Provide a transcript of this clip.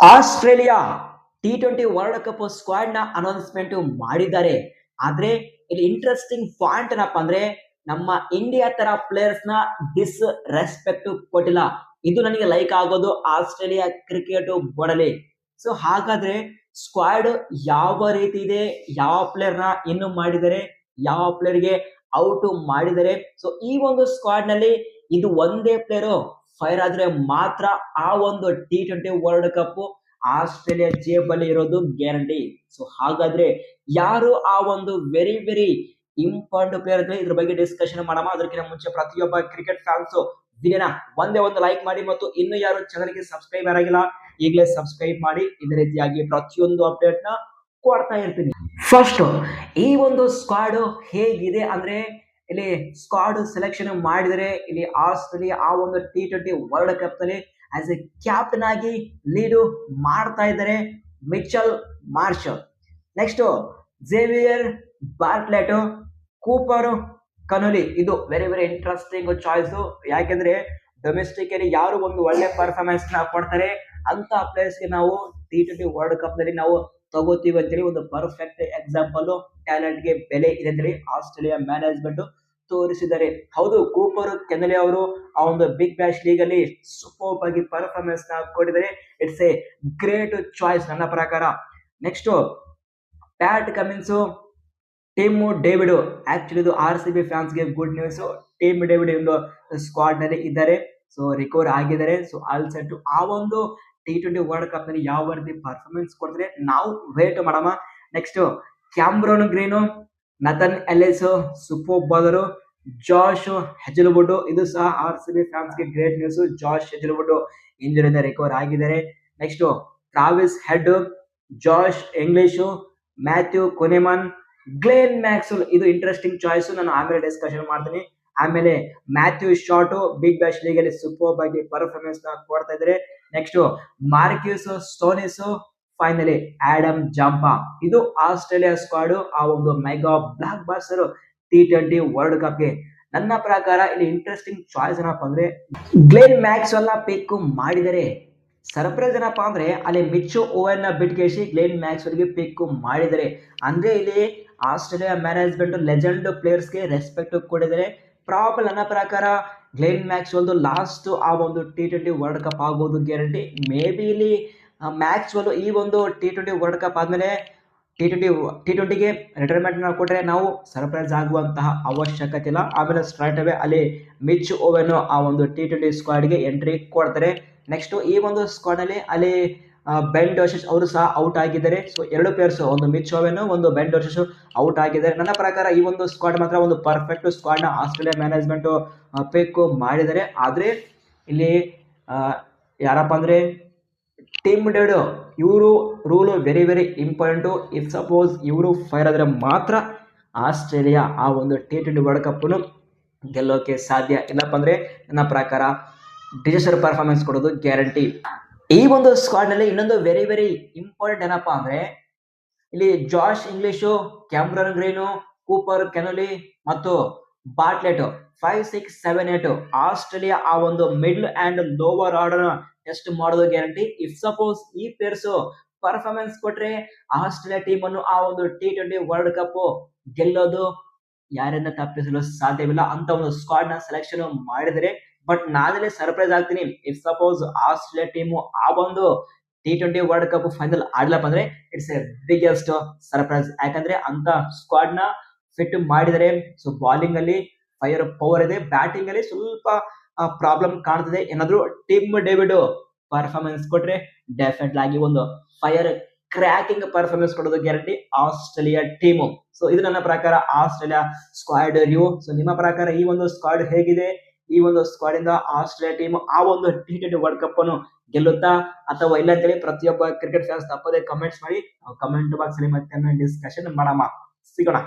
Australia T20 world cup squad ನ announcement ಮಾಡಿದ್ದಾರೆ. ಆದ್ರೆ ಇಲ್ಲಿ ಇಂಟ್ರೆಸ್ಟಿಂಗ್ ಪಾಯಿಂಟ್ ಏನಪ್ಪಾ ಅಂದ್ರೆ ನಮ್ಮ ಇಂಡಿಯಾ ತರ ಪ್ಲೇಯರ್ಸ್ ನ ಡಿಸ್ ರೆಸ್ಪೆಕ್ಟ್ ಕೊಟ್ಟಿಲ್ಲ. ಇದು ನನಗೆ ಲೈಕ್ ಆಗೋದು ಆಸ್ಟ್ರೇಲಿಯಾ ಕ್ರಿಕೆಟ್ ಬೋರ್ಡಲ್ಲಿ. ಸೊ ಹಾಗಾದ್ರೆ ಸ್ಕ್ವಾಡ್ ಯಾವ ರೀತಿ ಇದೆ, ಯಾವ ಪ್ಲೇಯರ್ ನ ಇನ್ನು ಮಾಡಿದರೆ, ಯಾವ ಪ್ಲೇಯರ್ ಗೆ ಔಟ್ ಮಾಡಿದರೆ. ಸೊ ಈ ಒಂದು ಸ್ಕ್ವಾಡ್ ನಲ್ಲಿ ಇದು ಒಂದೇ ಪ್ಲೇಯರ್ ಫೈರ್ ಆದ್ರೆ ಮಾತ್ರ ಆ ಒಂದು T20 ವರ್ಲ್ಡ್ ಕಪ್ ಆಸ್ಟ್ರೇಲಿಯಾ ಜೇಬಲ್ಲಿ ಇರೋದು ಗ್ಯಾರಂಟಿ. ಸೊ ಹಾಗಾದ್ರೆ ಯಾರು ಆ ಒಂದು ವೆರಿ ವೆರಿ ಇಂಪಾರ್ಟೆಂಟ್ ಪ್ಲೇಯರ್ ಅಂದ್ರೆ ಇದ್ರ ಬಗ್ಗೆ ಡಿಸ್ಕಷನ್ ಮಾಡೋಣ. ಅದಕ್ಕಿಂತ ಮುಂಚೆ ಪ್ರತಿಯೊಬ್ಬ ಕ್ರಿಕೆಟ್ ಫ್ಯಾನ್ಸ್ ವಿಡಿಯೋನ ಒಂದೇ ಒಂದು ಲೈಕ್ ಮಾಡಿ, ಮತ್ತು ಇನ್ನು ಯಾರು ಚಾನಲ್ಗೆ ಸಬ್ಸ್ಕ್ರೈಬ್ ಆಗಿಲ್ಲ ಈಗಲೇ ಸಬ್ಸ್ಕ್ರೈಬ್ ಮಾಡಿ. ಇದೇ ರೀತಿಯಾಗಿ ಪ್ರತಿಯೊಂದು ಅಪ್ಡೇಟ್ ನ ಕೊಡ್ತಾ ಇರ್ತೀನಿ. ಫಸ್ಟ್ ಈ ಒಂದು ಸ್ಕ್ವಾಡ್ ಹೇಗಿದೆ ಅಂದ್ರೆ, ಇಲ್ಲಿ ಸ್ಕ್ವಾಡ್ ಸೆಲೆಕ್ಷನ್ ಮಾಡಿದರೆ ಇಲ್ಲಿ ಆಸ್ಟ್ರೇಲಿಯಾ ಆ ಒಂದು T20 ವರ್ಲ್ಡ್ ಕಪ್ ನಲ್ಲಿ ಆಸ್ ಎ ಕ್ಯಾಪ್ಟನ್ ಆಗಿ ಲೀಡ್ ಮಾಡ್ತಾ ಇದ್ದಾರೆ Mitchell Marsh. Next Xavier Bartlett, Cooper Connolly. ಇದು ವೆರಿ ವೆರಿ ಇಂಟ್ರೆಸ್ಟಿಂಗ್ ಚಾಯ್ಸ್. ಯಾಕೆಂದ್ರೆ ಡೊಮೆಸ್ಟಿಕ್ ಅಲ್ಲಿ ಯಾರು ಒಂದು ಒಳ್ಳೆ ಪರ್ಫಾರ್ಮೆನ್ಸ್ ನ ಕೊಡ್ತಾರೆ ಅಂತ ಪ್ಲೇಯರ್ಸ್ ಗೆ ನಾವು T20 ವರ್ಲ್ಡ್ ಕಪ್ ನಲ್ಲಿ ನಾವು ತಗೋತೀವಿ ಅಂತೇಳಿ ಒಂದು ಪರ್ಫೆಕ್ಟ್ ಎಕ್ಸಾಂಪಲ್. ಟ್ಯಾಲೆಂಟ್ ಗೆ ಬೆಲೆ ಇದೆ ಅಂತೇಳಿ ಆಸ್ಟ್ರೇಲಿಯಾ ಮ್ಯಾನೇಜ್ಮೆಂಟ್ ತೋರಿಸಿದ್ದಾರೆ. ಹೌದು, ಕೂಪರ್ ಕೆನಲಿ ಅವರು ಆ ಒಂದು ಬಿಗ್ ಬ್ಯಾಶ್ ಲೀಗ್ ಅಲ್ಲಿ ಸೂಪರ್ ಆಗಿ ಪರ್ಫಾರ್ಮೆನ್ಸ್ ನ ಕೊಟ್ಟಿದ್ದಾರೆ. ಇಟ್ಸ್ ಎ ಗ್ರೇಟ್ ಚಾಯ್ಸ್ ನನ್ನ ಪ್ರಕಾರ. Next Pat Cummins, Tim David. Actually ಇದು RCB ಫ್ಯಾನ್ಸ್ ಗೆ ಗುಡ್ ನ್ಯೂಸ್. ಟಿಮ್ ಡೇವಿಡ್ ಒಂದು ಸ್ಕ್ವಾಡ್ ನಲ್ಲಿ ಇದ್ದಾರೆ. ಸೊ ರಿಕವರ್ ಆಗಿದ್ದಾರೆ. ಸೊ ಆಲ್ ಸೆಟ್ ಆ ಒಂದು T20 ವರ್ಲ್ಡ್ ಕಪ್ ನಲ್ಲಿ ಯಾವ ರೀತಿ ಪರ್ಫಾರ್ಮೆನ್ಸ್ ಕೊಡ್ತಾರೆ ನಾವು ವೇಟ್ ಮಾಡೋಣ. Next Cameron Green, Nathan Ellis super bowler, Josh Hazlewood. ಇದು ಸಹ RCB ಫ್ಯಾನ್ಸ್ ಗೆ ಗ್ರೇಟ್ ನ್ಯೂಸ್. ಜಾಶ್ ಹೆಜಲ್ವುಡ್ ಇಂಜುರಿಯಿಂದ ರಿಕವರ್ ಆಗಿದ್ದಾರೆ. Next Travis Head, Josh Inglis, Matthew Kuhnemann, Glenn Maxwell. ಇದು ಇಂಟ್ರೆಸ್ಟಿಂಗ್ ಚಾಯ್ಸ್, ನಾನು ಆಮೇಲೆ ಡಿಸ್ಕಷನ್ ಮಾಡ್ತೀನಿ. ಆಮೇಲೆ Matthew Short Big bash league ಅಲ್ಲಿ ಸೂಪರ್ ಆಗಿ ಪರ್ಫಾರ್ಮೆನ್ಸ್ ಕೊಡ್ತಾ ಇದ್ದಾರೆ. Next Marcus Stoinis, finally Adam Zampa. ಇದು ಆಸ್ಟ್ರೇಲಿಯಾ ಸ್ಕ್ವಾಡ್ ಆ ಒಂದು mega blockbuster T20 world cup ಗೆ. ನನ್ನ ಪ್ರಕಾರ ಇಲ್ಲಿ ಇಂಟ್ರೆಸ್ಟಿಂಗ್ ಚಾಯ್ಸ್ ಏನಪ್ಪಾ ಅಂದ್ರೆ ಗ್ಲೇನ್ ಮ್ಯಾಕ್ಸ್ವೆಲ್ ನ ಪಿಕ್ ಮಾಡಿದರೆ. ಸರ್ಪ್ರೈಸ್ ಏನಪ್ಪಾ ಅಂದ್ರೆ ಅಲ್ಲಿ ಮಿಚ್ಚು ಓವೆನ್ ನ ಬಿಟ್ಕೇಸಿ ಗ್ಲೇನ್ ಮ್ಯಾಕ್ಸ್ವೆಲ್ ಗೆ ಪಿಕ್ ಮಾಡಿದರೆ. ಅಂದ್ರೆ ಇಲ್ಲಿ ಆಸ್ಟ್ರೇಲಿಯಾ ಮ್ಯಾನೇಜ್ಮೆಂಟ್ ಲೆಜೆಂಡ್ ಪ್ಲೇಯರ್ಸ್ ಗೆ ರೆಸ್ಪೆಕ್ಟ್ ಕೊಡಿದರೆ. ಪ್ರಾಬಲ್ ನನ್ನ ಪ್ರಕಾರ ಗ್ಲೇನ್ ಮ್ಯಾಕ್ಸ್ವೆಲ್ ಲಾಸ್ಟ್ ಆ ಒಂದು T20 ವರ್ಲ್ಡ್ ಕಪ್ ಆಗೋದು ಗ್ಯಾರಂಟಿ. ಮೇ ಬಿ ಇಲ್ಲಿ ಮ್ಯಾಕ್ಸ್ವೆಲ್ ಈ ಒಂದು T20 ವರ್ಲ್ಡ್ ಕಪ್ ಆದ್ಮೇಲೆ ಟಿ20ಗೆ ರಿಟೈರ್ಮೆಂಟ್ ಕೊಟ್ಟರೆ ನಾವು ಸರ್ಪ್ರೈಸ್ ಆಗುವಂತಹ ಅವಶ್ಯಕತೆ ಇಲ್ಲ. ಆಮೇಲೆ ಸ್ಟ್ರೈಟ್ ಅವೇ ಅಲ್ಲಿ ಮಿಚ್ ಓವೆನ್ ಆ ಒಂದು T20 ಸ್ಕ್ವಾಡ್ಗೆ ಎಂಟ್ರಿ ಕೊಡ್ತಾರೆ. ನೆಕ್ಸ್ಟ್ ಈ ಒಂದು ಸ್ಕ್ವಾಡ್ ಅಲ್ಲಿ ಅಲ್ಲಿ ಬೆನ್ ಡೋಶಸ್ ಅವರು ಸಹ ಔಟ್ ಆಗಿದ್ದಾರೆ. ಸೊ ಎರಡು ಪ್ಲೇಯರ್ಸ್, ಒಂದು ಮಿಚ್ ಓವೆನ್, ಒಂದು ಬೆನ್ ಡೋಶಸ್ ಔಟ್ ಆಗಿದ್ದಾರೆ. ನನ್ನ ಪ್ರಕಾರ ಈ ಒಂದು ಸ್ಕ್ವಾಡ್ ಮಾತ್ರ ಒಂದು ಪರ್ಫೆಕ್ಟ್ ಸ್ಕ್ವಾಡ್ ನ ಆಸ್ಟ್ರೇಲಿಯಾ ಮ್ಯಾನೇಜ್ಮೆಂಟ್ ಪಿಕ್ ಮಾಡಿದ್ದಾರೆ. ಆದ್ರೆ ಇಲ್ಲಿ ಯಾರಪ್ಪ ಅಂದ್ರೆ ಟಿಮ್ ಡೇವಿಡ್, ಇವರು rule very very important. If suppose ಇವರು ಫೈರ್ ಆದ್ರೆ ಮಾತ್ರ ಆಸ್ಟ್ರೇಲಿಯಾ ಆ ಒಂದು T20 ವರ್ಲ್ಡ್ ಕಪ್ ಗೆಲ್ಲೋಕೆ ಸಾಧ್ಯ. ಇಲ್ಲಪ್ಪ ಅಂದ್ರೆ ನನ್ನ ಪ್ರಕಾರ ಡಿಸಾಸ್ಟರ್ ಪರ್ಫಾರ್ಮೆನ್ಸ್ ಕೊಡೋದು ಗ್ಯಾರಂಟಿ. ಈ ಒಂದು ಸ್ಕ್ವಾಡ್ ನಲ್ಲಿ ಇನ್ನೊಂದು ವೆರಿ ವೆರಿ ಇಂಪಾರ್ಟೆಂಟ್ ಏನಪ್ಪಾ ಅಂದ್ರೆ ಇಲ್ಲಿ Josh Inglis, Cameron Green, Cooper Connolly ಮತ್ತು ಬಾಟ್ಲೆಟ್ 5, 6, 7, 8 ಆಸ್ಟ್ರೇಲಿಯಾ ಆ ಒಂದು middle and lower order test ಮಾಡೋದು ಗ್ಯಾರಂಟಿ. ಇಫ್ ಸಪೋಸ್ ಈ ಪ್ಲೇಯರ್ಸ್ ಪರ್ಫಾರ್ಮೆನ್ಸ್ ಕೊಟ್ರೆ ಆಸ್ಟ್ರೇಲಿಯಾ ಟೀಮ್ ಅನ್ನು ಆ ಒಂದು T20 ವರ್ಲ್ಡ್ ಕಪ್ ಗೆಲ್ಲೋದು ಯಾರಿಂದ ತಪ್ಪಿಸಲು ಸಾಧ್ಯವಿಲ್ಲ ಅಂತ ಒಂದು ಸ್ಕ್ವಾಡ್ ನ ಸೆಲೆಕ್ಷನ್ ಮಾಡಿದರೆ. ಬಟ್ ನಾನೇ ಸರ್ಪ್ರೈಸ್ ಆಗ್ತೀನಿ ಇಫ್ ಸಪೋಸ್ ಆಸ್ಟ್ರೇಲಿಯಾ ಟೀಮ್ ಆ ಒಂದು T20 ವರ್ಲ್ಡ್ ಕಪ್ ಫೈನಲ್ ಆಡ್ಲಪ್ಪ ಅಂದ್ರೆ ಇಟ್ಸ್ ಎ ಬಿಗ್ಗೆಸ್ಟ್ ಸರ್ಪ್ರೈಸ್. ಯಾಕಂದ್ರೆ ಅಂತ ಸ್ಕ್ವಾಡ್ ನ ಫಿಟ್ ಮಾಡಿದರೆ. ಸೊ ಬಾಲಿಂಗ್ ಅಲ್ಲಿ ಫೈರ್ ಪವರ್ ಇದೆ, ಬ್ಯಾಟಿಂಗ್ ಅಲ್ಲಿ ಸ್ವಲ್ಪ ಪ್ರಾಬ್ಲಮ್ ಕಾಣ್ತಿದೆ. ಏನಾದ್ರು ಟಿಮ್ ಡೇವಿಡ್ ಪರ್ಫಾರ್ಮೆನ್ಸ್ ಕೊಟ್ರೆ ಡೆಫಿನೆಟ್ ಆಗಿ ಒಂದು ಫೈರ್ ಕ್ರ್ಯಾಕಿಂಗ್ ಪರ್ಫಾರ್ಮೆನ್ಸ್ ಕೊಡೋದು ಗ್ಯಾರಂಟಿ ಆಸ್ಟ್ರೇಲಿಯಾ ಟೀಮು. ಸೊ ಇದು ನನ್ನ ಪ್ರಕಾರ ಆಸ್ಟ್ರೇಲಿಯಾ ಸ್ಕ್ವಾಡ್ ರಿವ್ಯೂ. ಸೊ ನಿಮ್ಮ ಪ್ರಕಾರ ಈ ಒಂದು ಸ್ಕ್ವಾಡ್ ಹೇಗಿದೆ? ಈ ಒಂದು ಸ್ಕ್ವಾಡ್ ಇಂದ ಆಸ್ಟ್ರೇಲಿಯಾ ಟೀಮ್ ಆ ಒಂದು T20 ವರ್ಲ್ಡ್ ಕಪ್ ಅನ್ನು ಗೆಲ್ಲುತ್ತಾ ಅಥವಾ ಇಲ್ಲ ಅಂತೇಳಿ ಪ್ರತಿಯೊಬ್ಬ ಕ್ರಿಕೆಟ್ ಫ್ಯಾನ್ಸ್ ತಪ್ಪದೇ ಕಮೆಂಟ್ಸ್ ಮಾಡಿ. ಕಮೆಂಟ್ ಬಾಕ್ಸ್ ಅಲ್ಲಿ ಮತ್ತೆ ಡಿಸ್ಕಷನ್ ಮಾಡೋಣ. ಸಿಗೋಣ.